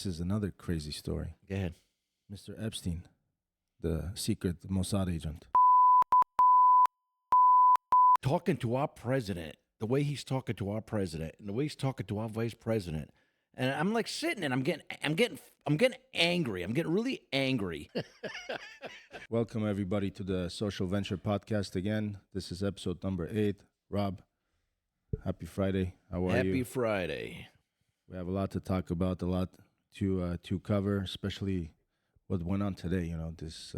This is another crazy story. Go ahead. Mr. Epstein, the secret Mossad agent. Talking to our president, the way he's talking to our president, and the way he's talking to our vice president, and I'm like sitting and I'm getting angry. I'm getting really angry. Welcome everybody to the Social Venture Podcast again. This is episode number 8. Rob, happy Friday. How are you? Happy Friday. We have a lot to talk about, a lot to cover, especially what went on today. You know, this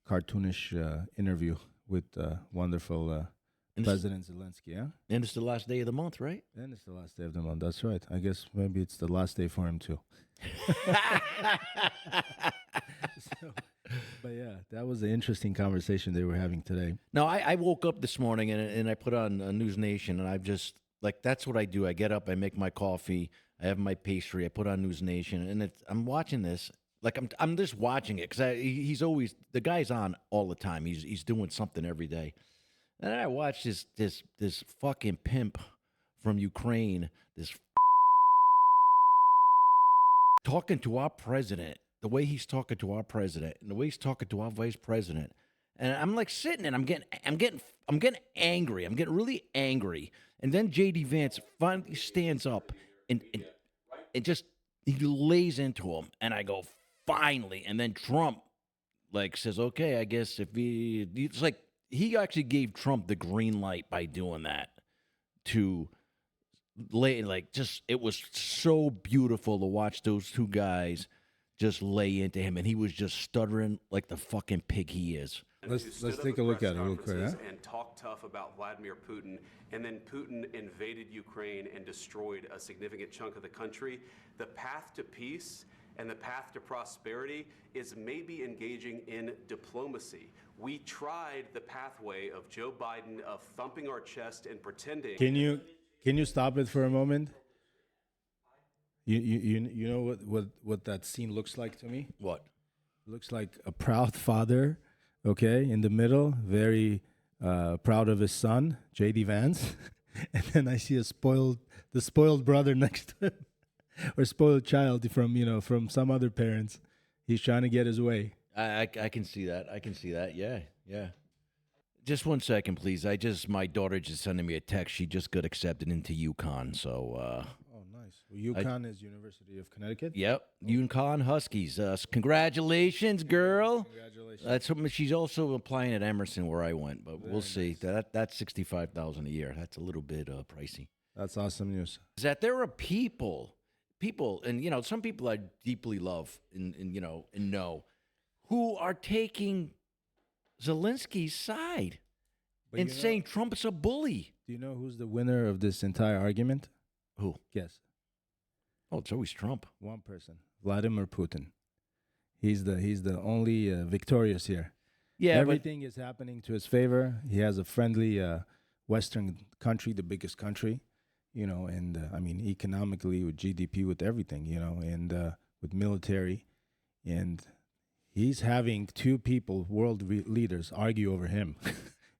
cartoonish interview with wonderful President Zelenskyy. Yeah? And it's the last day of the month, right? And it's the last day of the month. That's right. I guess maybe it's the last day for him too. But yeah, that was an interesting conversation they were having today. No, I woke up this morning and I put on News Nation, and I've just, like, that's what I do. I get up, I make my coffee, I have my pastry, I put on News Nation, and I'm watching this. Like, I'm just watching it because he's always, the guy's on all the time. He's doing something every day. And then I watched this fucking pimp from Ukraine, this talking to our president, the way he's talking to our president, and the way he's talking to our vice president. And I'm like sitting and I'm getting angry. I'm getting really angry. And then JD Vance finally stands up and just, he lays into him. And I go, finally. And then Trump like says, okay, I guess if it's like, he actually gave Trump the green light by doing that to lay, like, just, it was so beautiful to watch those two guys just lay into him. And he was just stuttering like the fucking pig he is. Let's take a look at it real quick. Huh? And talk tough about Vladimir Putin, and then Putin invaded Ukraine and destroyed a significant chunk of the country. The path to peace and the path to prosperity is maybe engaging in diplomacy. We tried the pathway of Joe Biden of thumping our chest and pretending. Can you stop it for a moment? You know what that scene looks like to me? What? It looks like a proud father, okay, in the middle, very proud of his son, JD Vance, and then I see the spoiled brother next to him. Or spoiled child from some other parents. He's trying to get his way. I can see that. I can see that. Yeah. Just 1 second, please. My daughter just sending me a text. She just got accepted into UConn. So. Oh, nice. Well, UConn is University of Connecticut. Yep. UConn Huskies. Congratulations, girl. Congratulations. That's something. She's also applying at Emerson, where I went. But we'll see. Nice. That's $65,000 a year. That's a little bit pricey. That's awesome news. Is that there are people, and some people I deeply love and know, who are taking Zelenskyy's side and saying Trump is a bully. Do you know who's the winner of this entire argument? Who? Guess. Oh, it's always Trump. One person, Vladimir Putin. He's the only victorious here. Yeah, everything is happening to his favor. He has a friendly Western country, the biggest country. And economically, with GDP, with everything, and with military. And he's having two people, world leaders, argue over him.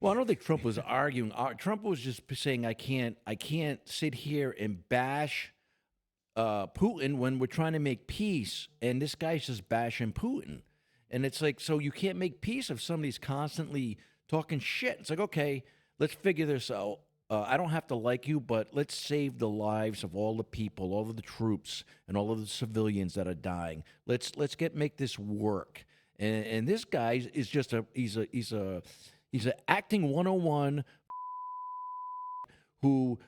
Well, I don't think Trump was arguing. Trump was just saying, I can't sit here and bash Putin when we're trying to make peace. And this guy's just bashing Putin. And it's like, so you can't make peace if somebody's constantly talking shit. It's like, okay, let's figure this out. I don't have to like you, but let's save the lives of all the people, all of the troops, and all of the civilians that are dying. Let's make this work. And this guy is just he's a acting 101 who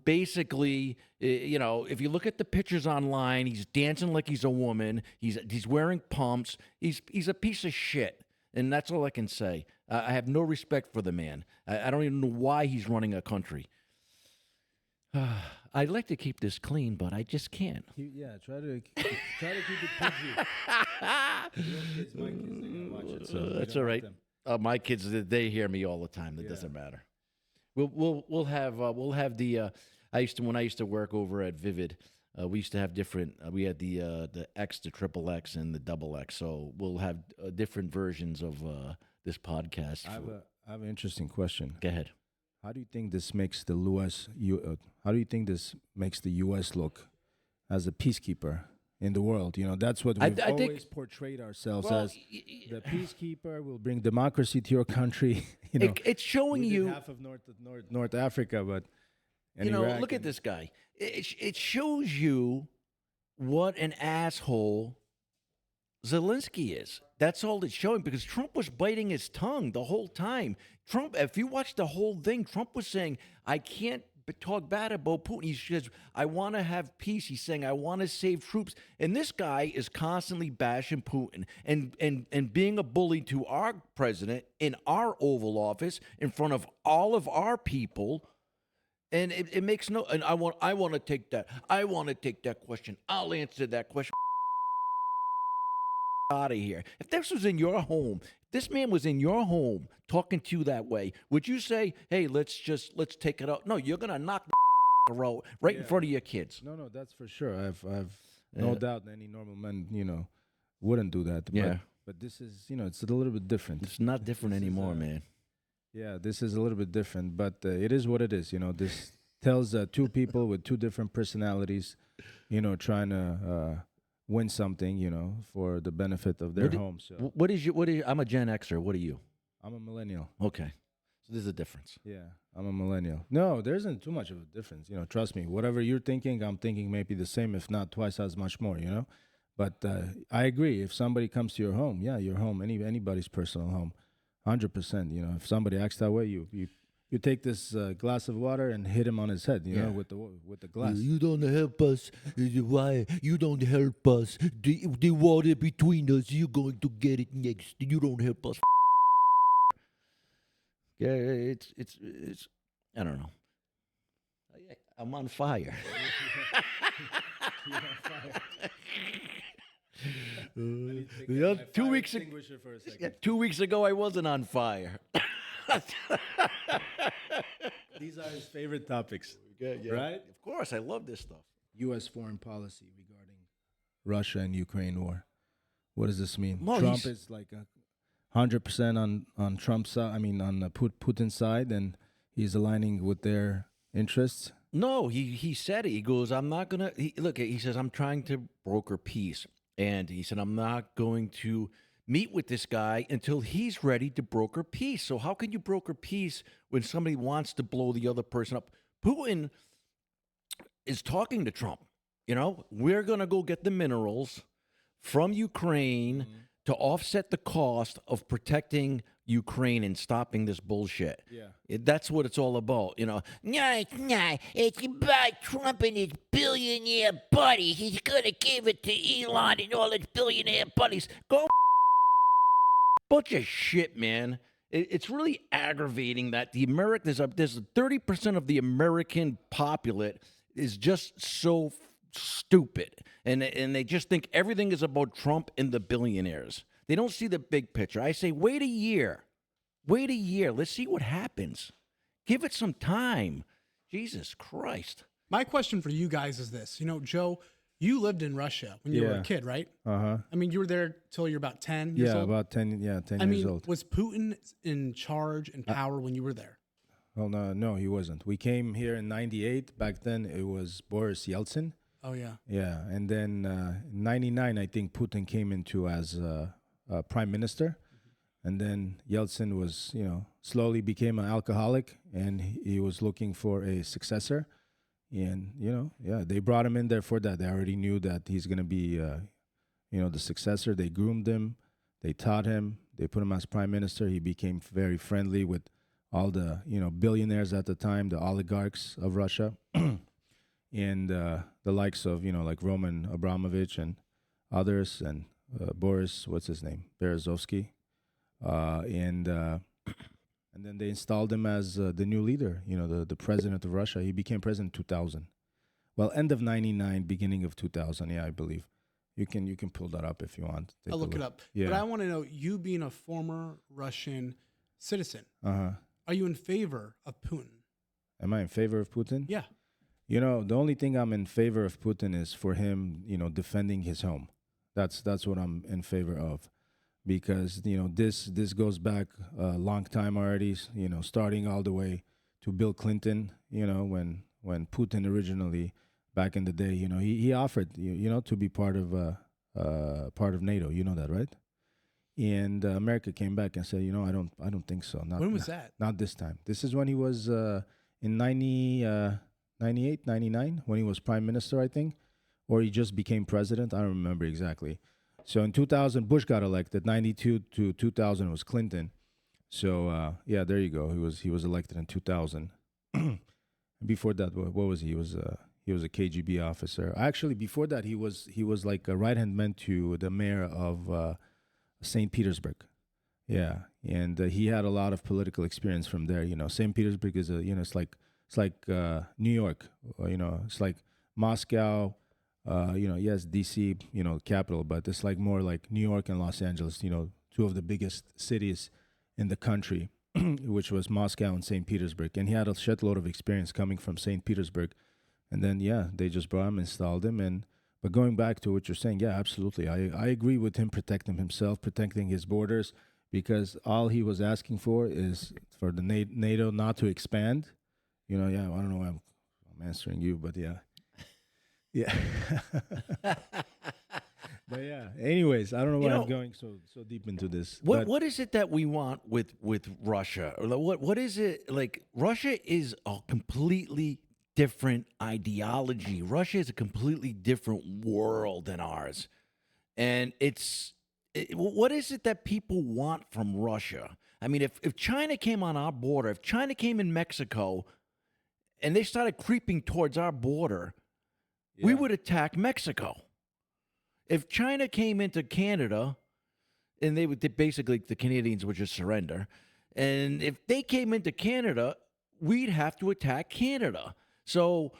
basically, if you look at the pictures online, he's dancing like he's a woman. He's wearing pumps. He's a piece of shit. And that's all I can say. I have no respect for the man. I don't even know why he's running a country. I'd like to keep this clean, but I just can't. Yeah, try to keep it PG. My kids, they're gonna watch it, so that's all right. My kids, they hear me all the time. It doesn't matter. We'll have the. When I used to work over at Vivid. We used to have different. We had the X, the triple X, and the double X. So we'll have different versions of this podcast. I have an interesting question. Go ahead. How do you think this makes the U.S. look as a peacekeeper in the world. You know, that's what I we've think- always portrayed ourselves Well, as. The peacekeeper will bring democracy to your country. You know, it's showing we did you. half of North Africa, but and You know, Iraq look at and- this guy. It shows you what an asshole Zelenskyy is. That's all it's showing, because Trump was biting his tongue the whole time. Trump, if you watch the whole thing, Trump was saying, I can't talk bad about Putin. He says, I want to have peace. He's saying, I want to save troops. And this guy is constantly bashing Putin and being a bully to our president in our Oval Office in front of all of our people. And it makes no. And I want to take that. I want to take that question. I'll answer that question. Out of here. If this was in your home, if this man was in your home talking to you that way, would you say, "Hey, let's take it out"? No, you're gonna knock the out right in front of your kids. No, that's for sure. I've no doubt any normal man, wouldn't do that. Yeah. But this is, it's a little bit different. It's not different This is, anymore, man. Yeah, this is a little bit different, but it is what it is. This tells two people with two different personalities, trying to win something, for the benefit of their home. So What is you? I'm a Gen Xer. What are you? I'm a millennial. Okay, so there's a difference. Yeah, I'm a millennial. No, there isn't too much of a difference. Trust me. Whatever you're thinking, I'm thinking maybe the same, if not twice as much more. But I agree. If somebody comes to your home, yeah, your home, anybody's personal home, 100%. If somebody acts that way, you take this glass of water and hit him on his head, with the glass. You don't help us. Why? You don't help us. The water between us, you're going to get it next. You don't help us. Yeah, it's. I don't know. I'm on fire. Yeah, 2 weeks ago. Yeah, 2 weeks ago, I wasn't on fire. These are his favorite topics, Yeah. right? Of course, I love this stuff. U.S. foreign policy regarding Russia and Ukraine war. What does this mean? Well, Trump he's- is like 100% on Trump's side. I mean, on Putin's side, and he's aligning with their interests. No, he said it. He goes, I'm not gonna look. He says, I'm trying to broker peace, and he said, I'm not going to meet with this guy until he's ready to broker peace. So how can you broker peace when somebody wants to blow the other person up? Putin is talking to Trump. We're gonna go get the minerals from Ukraine to offset the cost of protecting Ukraine and stopping this bullshit. Yeah. That's what it's all about, No, it's not. It's about Trump and his billionaire buddies. He's gonna give it to Elon and all his billionaire buddies. Go bunch of shit, man. It's really aggravating that the there's 30% of the American populate is just so stupid, and they just think everything is about Trump and the billionaires. They don't see the big picture. I say, wait a year. Let's see what happens. Give it some time. Jesus Christ. My question for you guys is this. Joe, you lived in Russia when you were Yeah. a kid, right? Uh-huh. I mean, you were there till you're about 10 years Yeah, old? about 10 I years mean, old. was Putin in charge and power when you were there? Well, no, he wasn't. We came here in 98. Back then, it was Boris Yeltsin. Oh, yeah. Yeah, and then in 99, I think Putin came into as prime minister. And then Yeltsin was, slowly became an alcoholic, and he was looking for a successor. And, they brought him in there for that. They already knew that he's going to be, the successor. They groomed him. They taught him. They put him as prime minister. He became very friendly with all the, billionaires at the time, the oligarchs of Russia, and the likes of, like Roman Abramovich and others, and Boris, what's his name, Berezovsky. And then they installed him as the new leader, the president of Russia. He became president in 2000. Well, end of 99, beginning of 2000, yeah, I believe. You can pull that up if you want. Take I'll a look it up. Yeah. But I want to know, you being a former Russian citizen, Uh-huh. are you in favor of Putin? Am I in favor of Putin? Yeah. The only thing I'm in favor of Putin is for him, defending his home. That's what I'm in favor of. Because, this goes back a long time already, starting all the way to Bill Clinton, when Putin originally back in the day. He offered to be part of NATO. You know that, right? And America came back and said, I don't think so. When was that? Not this time. This is when he was in 98, 99, when he was prime minister, I think, or he just became president. I don't remember exactly. So in 2000, Bush got elected. 92 to 2000 was Clinton. So there you go. He was elected in 2000. Before that, what was he? He was a KGB officer. Actually, before that, he was like a right-hand man to the mayor of St. Petersburg. Yeah, and he had a lot of political experience from there. St. Petersburg is it's like New York. It's like Moscow. Yes, DC. Capital, but it's like more like New York and Los Angeles. Two of the biggest cities in the country, which was Moscow and St. Petersburg. And he had a shitload of experience coming from St. Petersburg. And then, they just brought him, installed him. But going back to what you're saying, yeah, absolutely. I agree with him protecting himself, protecting his borders, because all he was asking for is for the NATO not to expand. I don't know why I'm answering you, but yeah. Yeah. But yeah. Anyways, I don't know why I'm going so deep into this. What is it that we want with Russia? Or what is it like? Russia is a completely different ideology. Russia is a completely different world than ours, and what is it that people want from Russia? I mean, if China came on our border, if China came in Mexico, and they started creeping towards our border, we would attack Mexico. If China came into Canada, and basically the Canadians would just surrender, and if they came into Canada, we'd have to attack Canada. So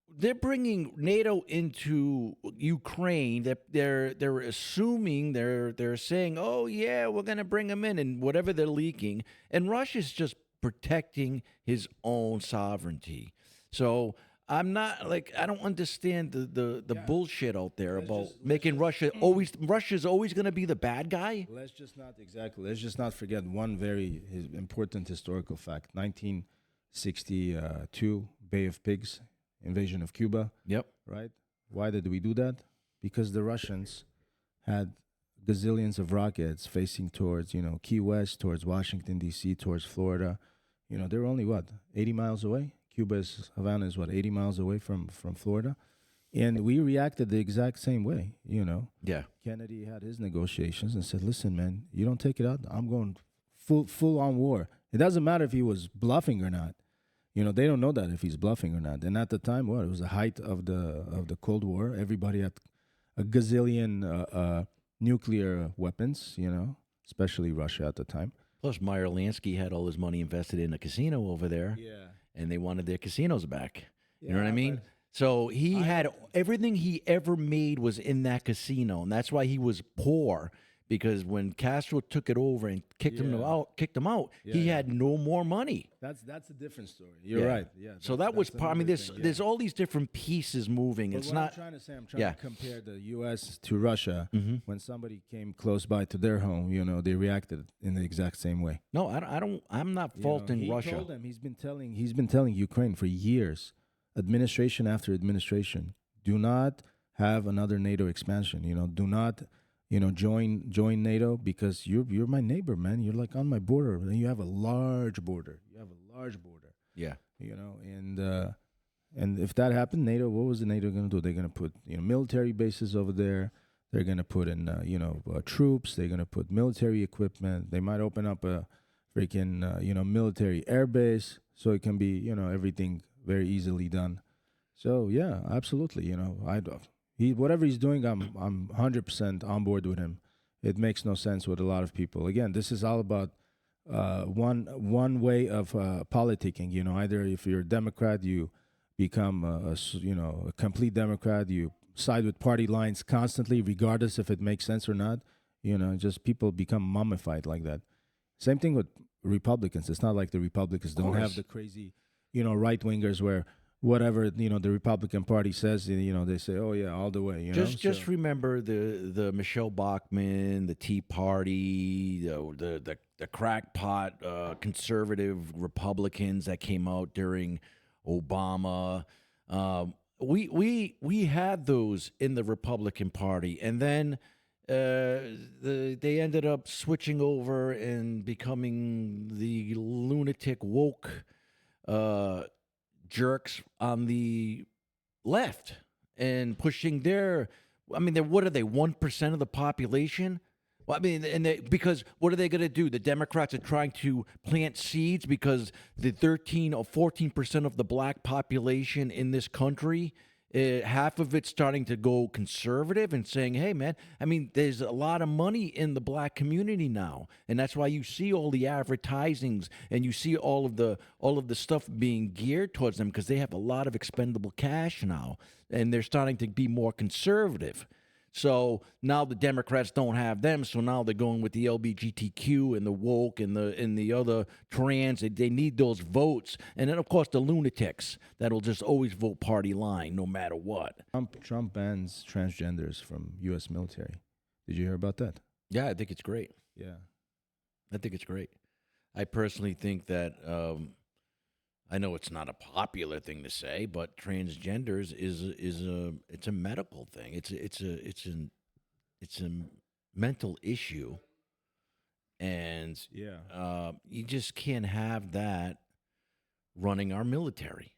they're bringing NATO into Ukraine. They're assuming they're saying, oh yeah, we're gonna bring them in, and whatever they're leaking, and Russia's just protecting his own sovereignty. So I'm not I don't understand the bullshit out there about making Russia's always going to be the bad guy. Let's just not forget one very important historical fact. 1962, Bay of Pigs, invasion of Cuba. Yep. Right? Why did we do that? Because the Russians had gazillions of rockets facing towards, Key West, towards Washington, D.C., towards Florida. They were only, 80 miles away? Havana is 80 miles away from Florida, and we reacted the exact same way. Yeah. Kennedy had his negotiations and said, "Listen, man, you don't take it out. I'm going full on war. It doesn't matter if he was bluffing or not. They don't know that if he's bluffing or not. And at the time, it was the height of the Cold War. Everybody had a gazillion nuclear weapons. Especially Russia at the time. Plus, Meyer Lansky had all his money invested in a casino over there. Yeah. And they wanted their casinos back. You know what I mean? So he had everything he ever made was in that casino, and that's why he was poor. Because when Castro took it over and kicked him out, he had no more money. That's a different story. You're right. Yeah. So that was part. I mean, there's all these different pieces moving. But it's what not. I'm trying to say, I'm trying to compare the U.S. to Russia. When somebody came close by to their home, they reacted in the exact same way. No, I don't. I'm not faulting Russia. He told them he's been telling Ukraine for years, administration after administration, do not have another NATO expansion. Do not. Join NATO because you're my neighbor, man. You're like on my border, and you have a large border. Yeah. And if that happened, NATO, what was the NATO going to do? They're going to put military bases over there. They're going to put in troops. They're going to put military equipment. They might open up a freaking military air base so it can be everything very easily done. So yeah, absolutely. Whatever he's doing, I'm 100% on board with him. It makes no sense with a lot of people. Again, this is all about one way of politicking. Either if you're a Democrat, you become a complete Democrat. You side with party lines constantly, regardless if it makes sense or not. Just people become mummified like that. Same thing with Republicans. It's not like the Republicans don't have the crazy, right wingers where. Whatever the Republican Party says, they say, "Oh yeah, all the way." Just remember the Michelle Bachmann, the Tea Party, the crackpot conservative Republicans that came out during Obama. we had those in the Republican Party, and then they ended up switching over and becoming the lunatic woke jerks on the left and pushing their. I mean, what are they? 1% of the population. Well, I mean, because what are they going to do? The Democrats are trying to plant seeds because the 13 or 14% of the black population in this country, half of it's starting to go conservative and saying, hey, man, I mean, there's a lot of money in the black community now. And that's why you see all the advertisings and you see all of the stuff being geared towards them because they have a lot of expendable cash now. And they're starting to be more conservative. So now the Democrats don't have them, so now they're going with the LGBTQ and the woke and the other trans. They need those votes, and then of course the lunatics that'll just always vote party line no matter what. Trump bans transgenders from U.S. military. Did you hear about that? Yeah, I think it's great. Yeah. I think it's great. I personally think that I know it's not a popular thing to say, but transgenders it's a medical thing. It's a mental issue, and you just can't have that running our military.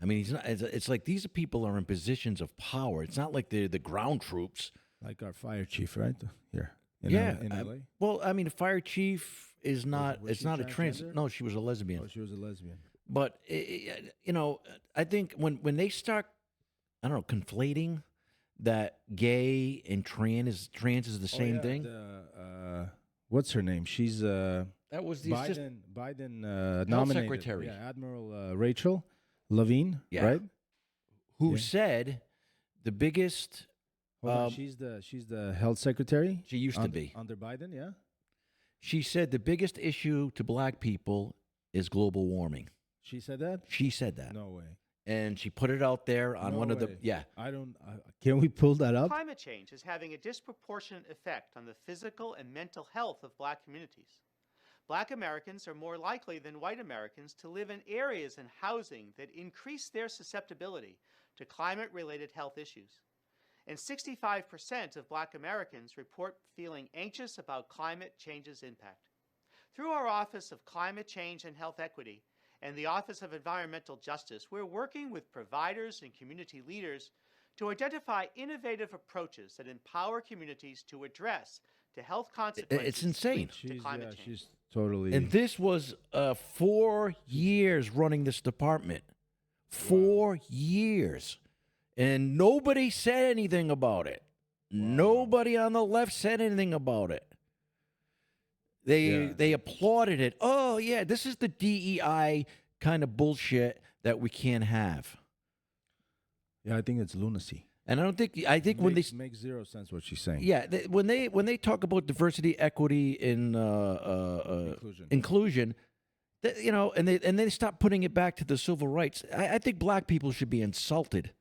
I mean, it's like these people are in positions of power. It's not like they're the ground troops, like our fire chief, right here. In LA. Well, I mean, the fire chief is not. Was it's she not a trans. transgender? No, she was a lesbian. Oh, she was a lesbian. But I think when they start, I don't know, conflating that gay and trans is the same thing. What's her name? She's That was the Biden nominated secretary. Yeah, Admiral Rachel Levine, Yeah. right? who Yeah. said the biggest. Hold on, she's the health secretary. She used to be. under Biden. Yeah. She said the biggest issue to black people is global warming. She said that. She said that. No way. And she put it out there on No one of the. way. Yeah. I don't. Can we pull that up? Climate change is having a disproportionate effect on the physical and mental health of black communities. Black Americans are more likely than white Americans to live in areas and housing that increase their susceptibility to climate-related health issues. And 65% of black Americans report feeling anxious about climate change's impact. Through our Office of Climate Change and Health Equity and the Office of Environmental Justice, we're working with providers and community leaders to identify innovative approaches that empower communities to address the health consequences. It's insane. linked to climate change. She's totally. And this was 4 years running this department. 4 years. And nobody said anything about it. Nobody on the left said anything about it. They applauded it. Oh, yeah, this is the DEI kind of bullshit that we can't have. Yeah, I think it's lunacy. And I think when they makes zero sense what she's saying. Yeah, when they talk about diversity, equity, and inclusion, and they stop putting it back to the civil rights. I think black people should be insulted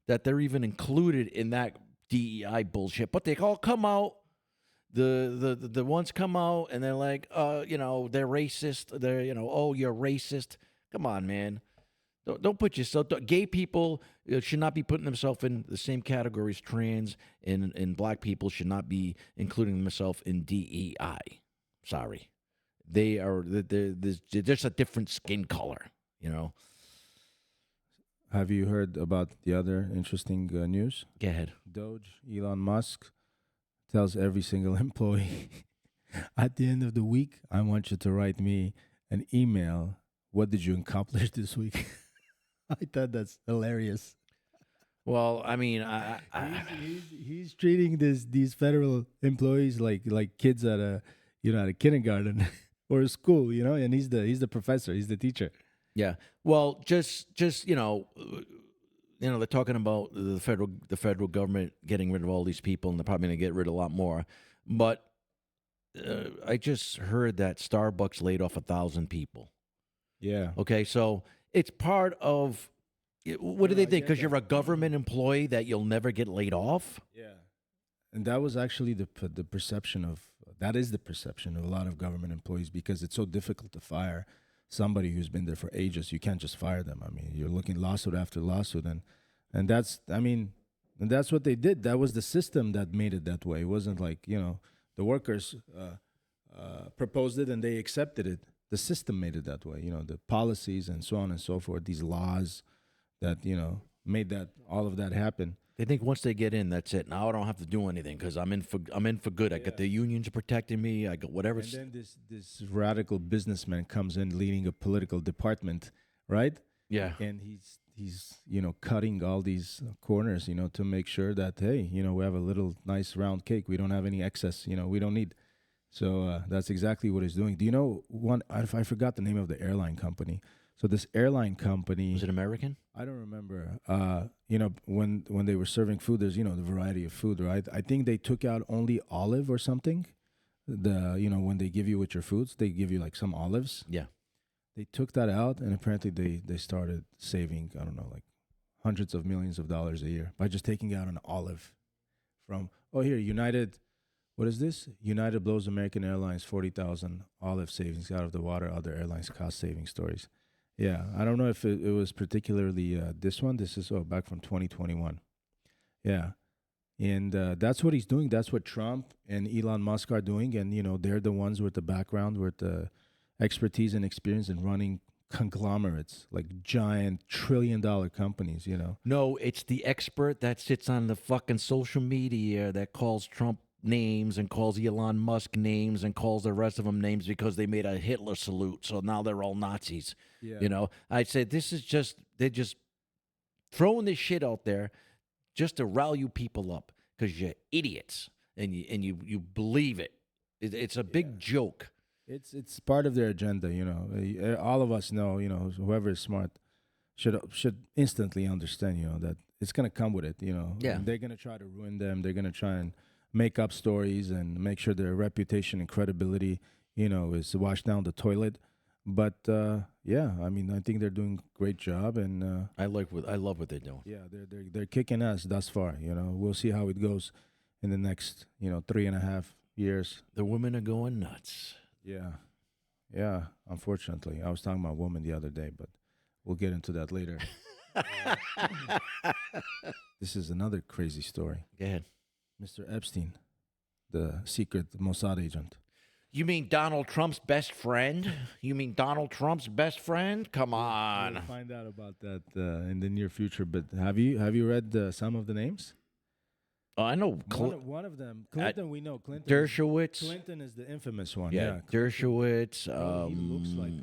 that they're even included in that DEI bullshit. But they all come out. The ones come out and they're like, they're racist. They're oh, you're racist. Come on, man. Don't put yourself. Gay people should not be putting themselves in the same category as trans, and black people should not be including themselves in DEI. Sorry, they are. There's just a different skin color. Have you heard about the other interesting news? Go ahead. Doge, Elon Musk tells every single employee at the end of the week, I want you to write me an email. What did you accomplish this week? I thought that's hilarious. Well, I mean, he's treating these federal employees like kids at a kindergarten or a school, and he's the professor, he's the teacher. Yeah. Well, just they're talking about the federal government getting rid of all these people, and they're probably going to get rid of a lot more. But I just heard that Starbucks laid off 1,000 people. Yeah. Okay, so it's part of. What do they think? Because that. you're a government employee that you'll never get laid off? Yeah. And that was actually the perception of a lot of government employees because it's so difficult to fire somebody who's been there for ages. You can't just fire them. I mean, you're looking lawsuit after lawsuit, and that's, I mean, and that's what they did. That was the system that made it that way. It wasn't like, the workers proposed it and they accepted it. The system made it that way. The policies and so on and so forth. These laws that made that all of that happen. They think once they get in, that's it. Now I don't have to do anything because I'm in for good. I got the unions protecting me. I got whatever. And then this radical businessman comes in leading a political department, right? Yeah. And he's cutting all these corners, to make sure that, hey, we have a little nice round cake. We don't have any excess, we don't need. So that's exactly what he's doing. Do you know I forgot the name of the airline company. So this airline company, Was it American? I don't remember. When they were serving food, there's the variety of food, right? I think they took out only olive or something. When they give you with your foods, they give you like some olives. Yeah. They took that out, and apparently they started saving, I don't know, like hundreds of millions of dollars a year by just taking out an olive from United. What is this? United blows American Airlines 40,000 olive savings out of the water. Other airlines cost saving stories. Yeah, I don't know if it was particularly this one. This is back from 2021. Yeah, and that's what he's doing. That's what Trump and Elon Musk are doing, and they're the ones with the background, with the expertise and experience in running conglomerates, like giant trillion-dollar companies. No, it's the expert that sits on the fucking social media that calls Trump names and calls Elon Musk names and calls the rest of them names because they made a Hitler salute. So now they're all Nazis. Yeah. I'd say they're just throwing this shit out there just to rile you people up because you're idiots and you believe it. It's a big joke. It's part of their agenda. All of us know. Whoever is smart should instantly understand. That it's gonna come with it. Yeah. And they're gonna try to ruin them. They're gonna try and make up stories and make sure their reputation and credibility, is washed down the toilet. But I mean, I think they're doing a great job, and I love what they're doing. yeah, they're kicking ass thus far. We'll see how it goes in the next 3.5 years. The women are going nuts. Yeah. Unfortunately, I was talking about women the other day, but we'll get into that later. This is another crazy story. Go ahead. Mr. Epstein, the secret Mossad agent. You mean Donald Trump's best friend? Come on. We'll find out about that in the near future. But have you read some of the names? Oh, I know. One of them, Clinton. We know Clinton. Dershowitz. Clinton is the infamous one. Yeah, Dershowitz. He looks like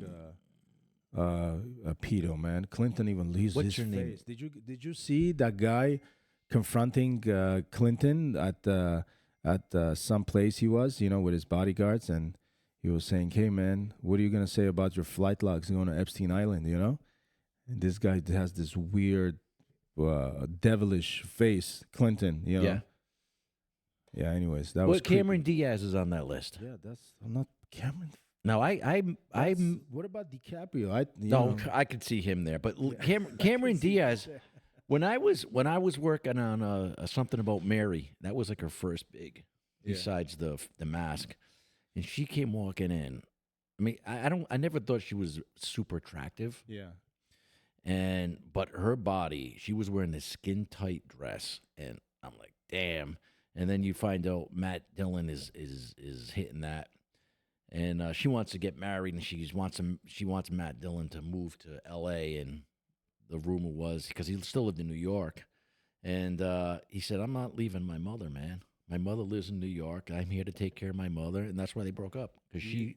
a pedo, man. Clinton even his What's your face. name? Did you see that guy confronting Clinton at some place he was, with his bodyguards, and he was saying, "Hey, man, what are you gonna say about your flight logs going to Epstein Island?" And this guy has this weird, devilish face, Clinton. Yeah. Yeah. Anyways, that was Cameron creepy. Diaz is on that list. Yeah, I'm not Cameron. No, I'm. What about DiCaprio? I could see him there, but Cameron Diaz. When I was working on something about Mary, that was like her first big, besides the mask, and she came walking in. I mean, I never thought she was super attractive. Yeah. But her body, she was wearing this skin tight dress, and I'm like, damn. And then you find out Matt Dillon is hitting that, and she wants to get married, and she wants Matt Dillon to move to L.A. and the rumor was because he still lived in New York, and he said, "I'm not leaving my mother, man. My mother lives in New York. I'm here to take care of my mother," and that's why they broke up because she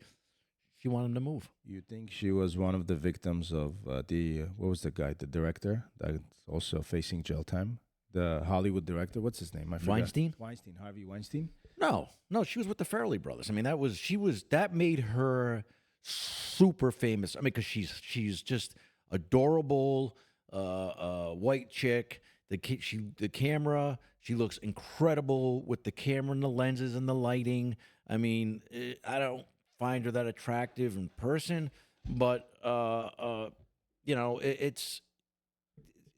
wanted him to move. You think she was one of the victims of what was the guy, the director that's also facing jail time? The Hollywood director, what's his name? I forgot. Weinstein, Harvey Weinstein. No, she was with the Farrelly brothers. I mean, that made her super famous. I mean, because she's just adorable, white chick. The camera, she looks incredible with the camera and the lenses and the lighting. I mean, I don't find her that attractive in person, but it's.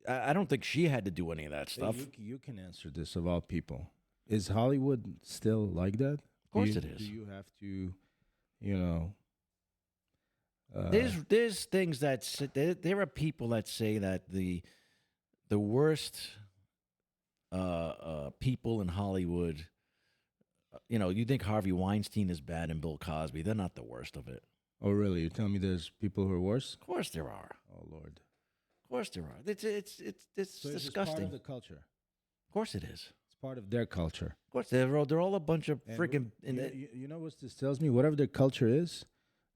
I don't think she had to do any of that stuff. You can answer this of all people. Is Hollywood still like that? Of course it is. Do you have to, There's things that there are people that say that the worst people in Hollywood, you think Harvey Weinstein is bad and Bill Cosby. They're not the worst of it. Oh, really? You're telling me there's people who are worse? Of course there are. Oh, Lord. Of course there are. It's So it's just disgusting. part of the culture. Of course it is. It's part of their culture. Of course they're all a bunch of And freaking. you know what this tells me? Whatever their culture is,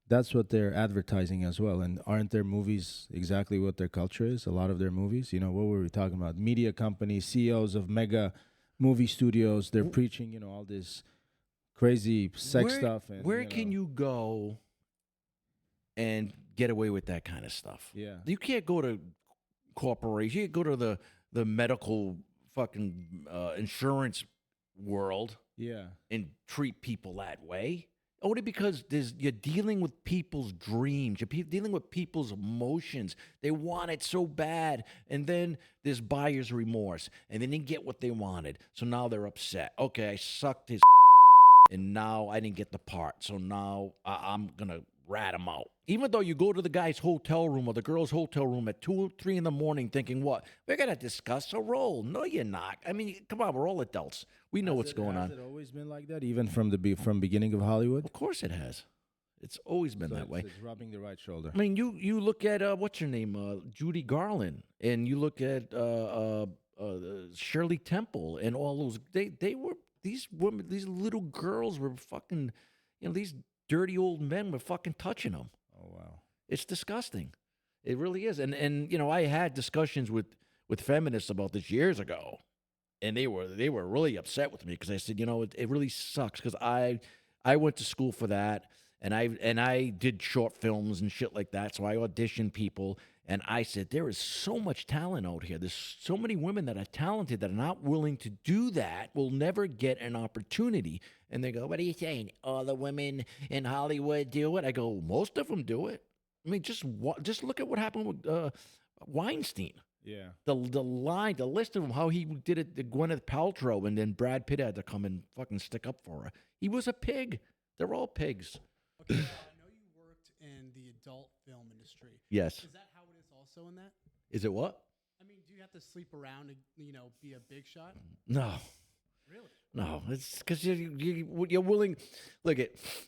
that's what they're advertising as well. And aren't their movies exactly what their culture is? A lot of their movies. What were we talking about? Media companies, CEOs of mega movie studios, they're preaching, all this crazy sex stuff. And, where can you go and get away with that kind of stuff? Yeah. You can't go to corporations. You can't go to the medical fucking insurance world Yeah. and treat people that way. Only because you're dealing with people's dreams. You're dealing with people's emotions. They want it so bad. And then there's buyer's remorse. And they didn't get what they wanted. So now they're upset. Okay, I sucked his and now I didn't get the part. So now I'm going to rat him out. Even though you go to the guy's hotel room or the girl's hotel room at 2 or 3 in the morning thinking, what? We're going to discuss a role. No, you're not. I mean, come on, we're all adults. We know what's going on. Has it always been like that, even from beginning of Hollywood? Of course it has. It's always been that way. It's rubbing the right shoulder. I mean, you look at, what's her name? Judy Garland. And you look at Shirley Temple and all those. They were, these women, these little girls were fucking, these dirty old men were fucking touching them. Oh, wow. It's disgusting. It really is. And I had discussions with feminists about this years ago, and they were really upset with me because I said, it really sucks because I went to school for that, and I did short films and shit like that, so I auditioned people, and I said, there is so much talent out here. There's so many women that are talented that are not willing to do that, will never get an opportunity. And they go, what are you saying? All the women in Hollywood do it? I go, most of them do it. I mean, just look at what happened with Weinstein. Yeah. The list of them, how he did it to Gwyneth Paltrow, and then Brad Pitt had to come and fucking stick up for her. He was a pig. They're all pigs. Okay, I know you worked in the adult film industry. Yes. Is that how it is also in that? Is it what? I mean, do you have to sleep around to, be a big shot? No. Really? No, it's because you're willing. Look,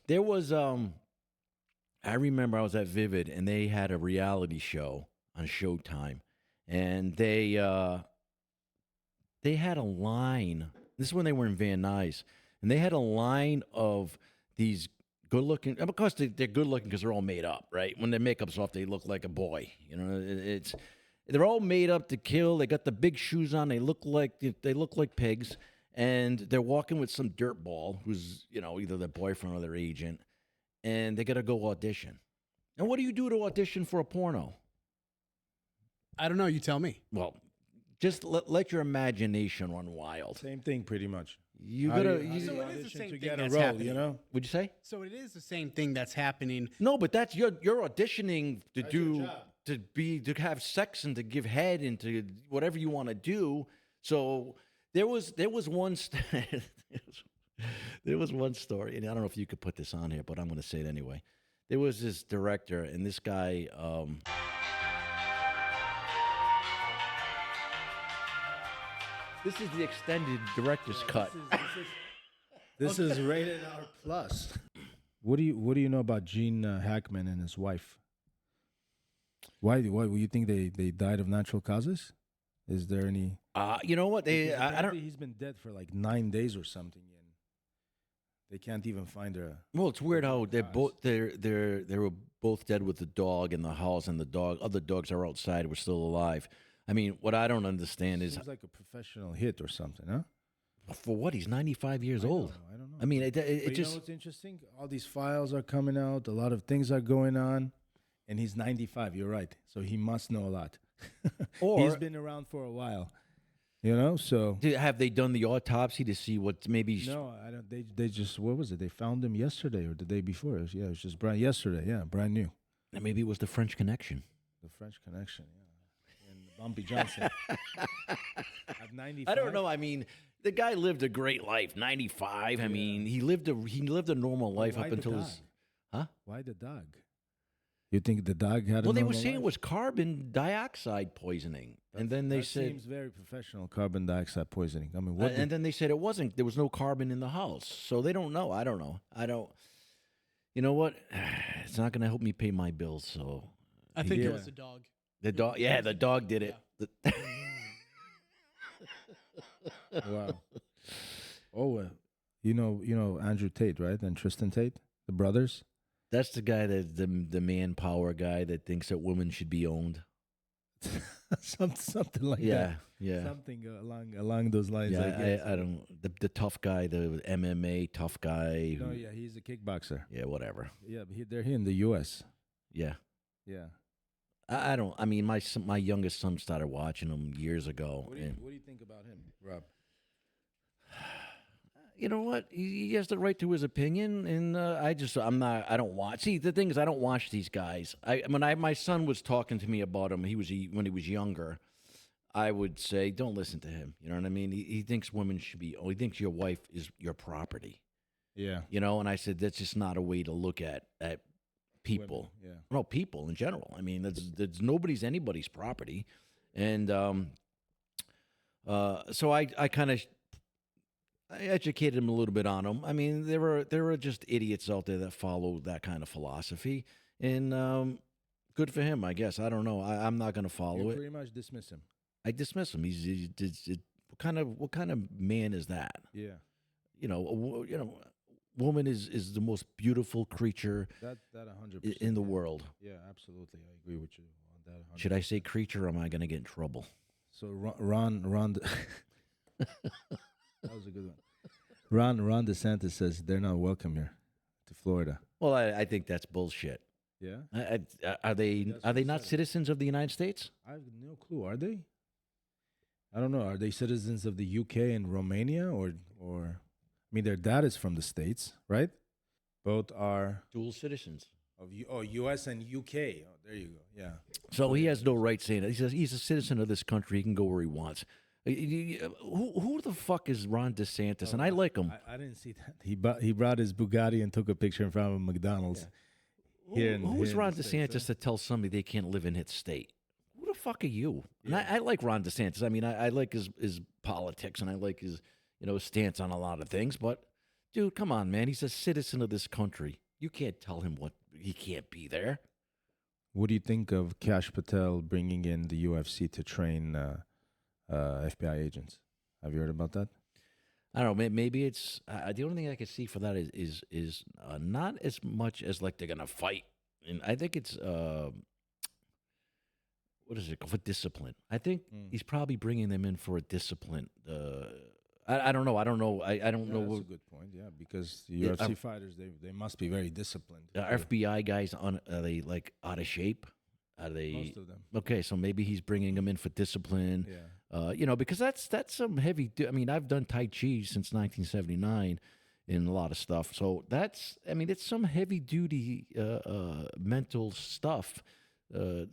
there was I remember I was at Vivid and they had a reality show on Showtime, and they had a line. This is when they were in Van Nuys, and they had a line of these good-looking. Of course, they're good-looking because they're all made up, right? When their makeup's off, they look like a boy. They're all made up to kill. They got the big shoes on. They look like pigs. And they're walking with some dirtball who's, either their boyfriend or their agent, and they got to go audition. And what do you do to audition for a porno? I don't know. You tell me. Well, just let your imagination run wild. Same thing, pretty much. You How gotta. do you So it is the audition same to thing get a that's role, happening. What'd you say? So it is the same thing that's happening. No, but that's you're auditioning to have sex and to give head and to whatever you want to do. So there was one there was one story, and I don't know if you could put this on here, but I'm going to say it anyway. There was this director, and this guy. This is the extended director's cut. This is rated R plus. What do you know about Gene Hackman and his wife? Why do you think they died of natural causes? Is there any? You know what? I don't. Apparently he's been dead for like 9 days or something, and they can't even find her. Well, it's weird how they were both dead with the dog in the house, and other dogs are outside were still alive. I mean, what I don't understand is Seems like a professional hit or something, huh? for what? He's 95 years old. I don't know. I mean, it But you just know what's interesting? All these files are coming out. A lot of things are going on, and he's 95. You're right. So he must know a lot. Or- he's been around for a while. So have they done the autopsy to see what maybe? no, I don't. They just what was it? They found him yesterday or the day before. It was just yesterday. Yeah, brand new. Maybe it was the French Connection. The French Connection. Yeah, and Bumpy Johnson. At 95. I don't know. I mean, the guy lived a great life. 95. I mean, he lived a normal life Why up the until dog? his. Huh? Why the dog? You think the dog had a Well, they were normal saying life? it was carbon dioxide poisoning, and then they that said, seems very professional, carbon dioxide poisoning. I mean, what? and then they said it wasn't. There was no carbon in the house, so they don't know. I don't know. I don't. You know what? It's not going to help me pay my bills. So I think Yeah. it was a dog. the dog, yeah, the dog did it. The- Wow. Oh, you know Andrew Tate, right? And Tristan Tate, the brothers. That's the guy that the manpower guy that thinks that women should be owned. Something like Yeah, that. yeah. Something along those lines. I guess. Yeah, I don't. The tough guy, the MMA tough guy. No, Who, yeah, he's a kickboxer. yeah, whatever. Yeah, but they're here in the U.S. Yeah. Yeah. I don't. I mean, my youngest son started watching him years ago, and What do you think about him, Rob? you know what? He has the right to his opinion, and I don't watch. See, the thing is, I don't watch these guys. My son was talking to me about him. When he was younger. I would say, don't listen to him. You know what I mean? He thinks women should be. He thinks your wife is your property. Yeah. You know, and I said that's just not a way to look at people. Women, No, people in general. I mean, that's nobody's anybody's property, and so I kind of I educated him a little bit on them. I mean, there are just idiots out there that follow that kind of philosophy, and good for him, I guess. I don't know. I'm not going to follow You it. pretty much dismiss him. I dismiss him. What kind of man is that? Yeah. Woman is the most beautiful creature That 100%. in the world. Yeah, absolutely. I agree with you on that. 100%. Should I say creature, or am I going to get in trouble? So Ron that was a good one. Ron DeSantis says they're not welcome here to Florida. Well, I think that's bullshit. Yeah. Are they That's what he not said. citizens of the United States? I have no clue. Are they? I don't know. Are they citizens of the UK and Romania or I mean their dad is from the States, right? Both are Dual citizens. of US and UK. Oh, there you go. Yeah. So he has no right saying it. He says he's a citizen of this country. He can go where he wants. Who the fuck is Ron DeSantis? And I like him. I didn't see that. He brought his Bugatti and took a picture in front of a McDonald's. Here Who's in Ron the States, DeSantis to tell somebody they can't live in his state? Who the fuck are you? And I like Ron DeSantis. I mean, I like his politics and I like his stance on a lot of things. But dude, come on, man. He's a citizen of this country. You can't tell him what he can't be there. What do you think of Kash Patel bringing in the UFC to train FBI agents? Have you heard about that? I don't know. Maybe it's the only thing I can see for that is not as much as like they're gonna fight, and I think it's what is it for discipline? I think he's probably bringing them in for a discipline. I don't know. I don't know. I don't know. That's a good point. Yeah, because UFC fighters they must be very disciplined. FBI guys are they like out of shape? Are they? Most of them. Okay, so maybe he's bringing them in for discipline. Yeah. Because that's some heavy. I mean, I've done Tai Chi since 1979 in a lot of stuff. So it's some heavy duty mental stuff. The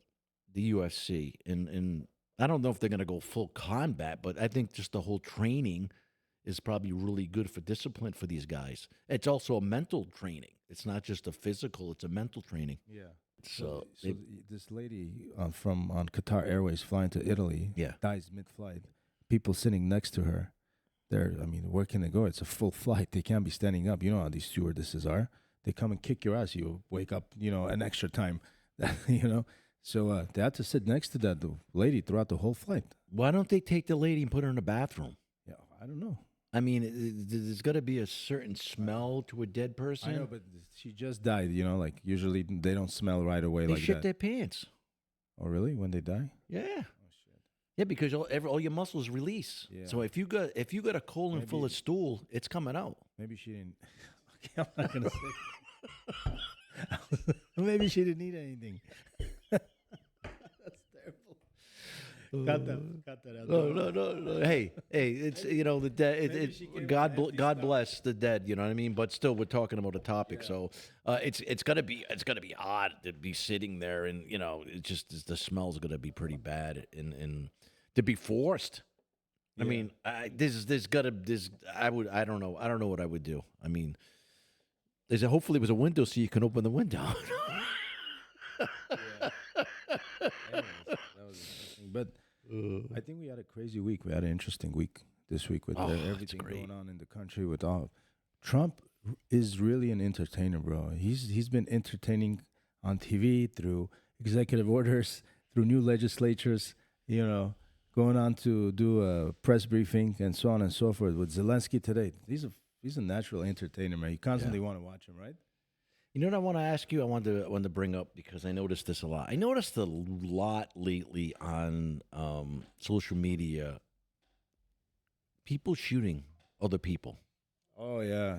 UFC and I don't know if they're going to go full combat, but I think just the whole training is probably really good for discipline for these guys. It's also a mental training. It's not just a physical; it's a mental training. Yeah. So This lady on Qatar Airways flying to Italy Yeah. dies mid-flight. People sitting next to her, where can they go? It's a full flight. They can't be standing up. You know how these stewardesses are. They come and kick your ass. You wake up, an extra time, So they had to sit next to that lady throughout the whole flight. why don't they take the lady and put her in the bathroom? Yeah, I don't know. I mean, there's got to be a certain smell to a dead person. I know, but she just died. Like usually they don't smell right away they like shit that. their pants. Oh, really? When they die? Yeah. Oh shit. Yeah, because all your muscles release. Yeah. So if you got a colon full of stool, it's coming out. Maybe she didn't. Okay, I'm not gonna say. Maybe she didn't need anything. That's terrible. Cut that out. No. Hey, it's the dead. Maybe she came God with empty God stomach. bless the dead. You know what I mean? But still, we're talking about a topic. So it's gonna be odd to be sitting there, and the smell's gonna be pretty bad, and to be forced. I mean, I don't know what I would do. I mean, hopefully it was a window so you can open the window. Anyways, that was interesting. But I think we had a crazy week. We had an interesting week this week with Oh, that's everything great. going on in the country. With all Trump is really an entertainer, bro. He's been entertaining on TV through executive orders, through new legislatures. You know, going on to do a press briefing and so on and so forth. With Zelenskyy today, he's a natural entertainer, man. You constantly want to watch him, right? You know what I want to ask you? I wanted to bring up because I noticed this a lot. I noticed a lot lately on social media. People shooting other people. Oh yeah,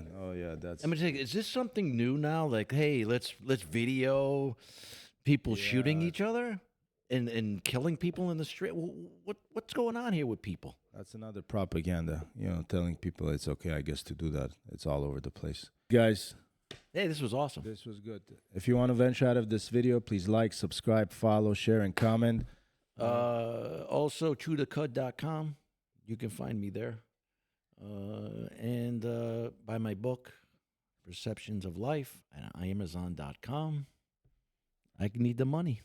That's I'm gonna say, is this something new now? Like, hey, let's video people shooting Yeah. each other and killing people in the street. What's going on here with people? that's another propaganda. You know, telling people it's okay, I guess, to do that. It's all over the place, guys. Hey, this was awesome. This was good. If you want to venture out of this video, please like, subscribe, follow, share, and comment. Also, truethecud.com. You can find me there. And buy my book, Perceptions of Life, at Amazon.com. I need the money.